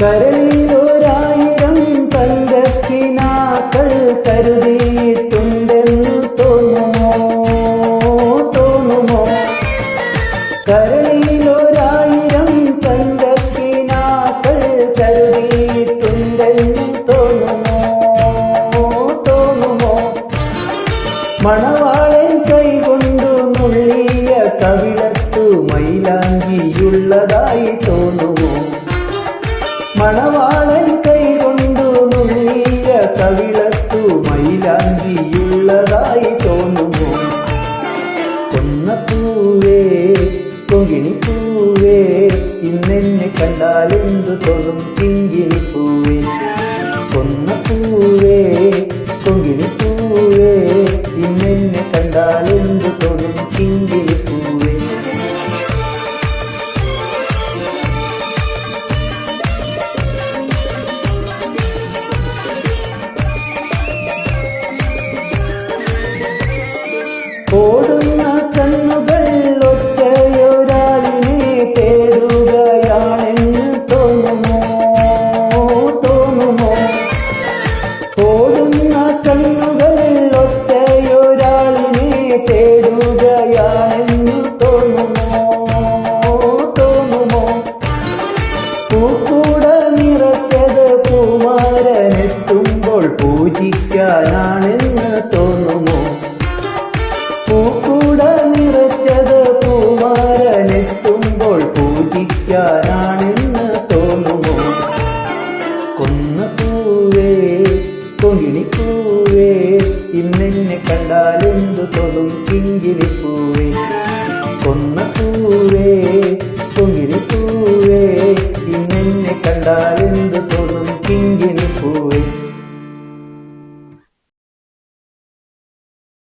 കരളിലൊരായിരം തങ്കക്കിനാക്കൾ കരുതിയിട്ടുണ്ടെന്നു തോന്നുമോ തോന്നുമോ? കരളിലൊരായിരം തങ്കക്കിനാക്കൾ കരുതിയിട്ടുണ്ടെന്നു തോന്നുമോ തോന്നുമോ? മണവാളൻ കൈകൊണ്ടു നുള്ളിയ കവിളത്തു മൈലാഞ്ചിയുള്ളതായി തോന്നുമോ? മണവാളൻ കൈകൊണ്ടു നുള്ളിയ കവിളത്തു മൈലാഞ്ചിയുള്ളതായി തോന്നുമോ? കൊന്നപ്പൂവേ കൊങ്കിണിപ്പൂവേ ഇന്നെന്നെ കണ്ടാലെന്തു തോന്നും കിങ്കിണിപ്പൂവേ? കൊന്നപ്പൂവേ കൊങ്കിണിപ്പൂവേ ഇന്നെന്നെ കണ്ടാലെന്തു തോന്നും കിങ്കിണിപ്പൂവേ? ഓടുന്ന കണ്ണുകൾ ഒറ്റയൊരാളിനെ തേടുകയാണെന്ന് തോന്നുമോ തോന്നുമോ? ഓടുന്ന കണ്ണുകൾ ഒറ്റയൊരാളിനെ തേടുകയാണെന്ന് തോന്നുമോ തോന്നുമോ? പൂക്കൂട നിറച്ചത് പൂമാരനെത്തുമ്പോൾ പൂജിക്കാനാണെന്ന് തോന്നുമോ? പൂക്കൂട നിറച്ചത് പൂമാരനെത്തുമ്പോൾ പൂജിക്കാനാണെന്ന് തോന്നുമോ? കൊന്നപ്പൂവേ കൊങ്കിണിപ്പൂവേ ഇന്നെന്നെ കണ്ടാലെന്തു തോന്നും കിങ്കിണിപ്പൂവേ?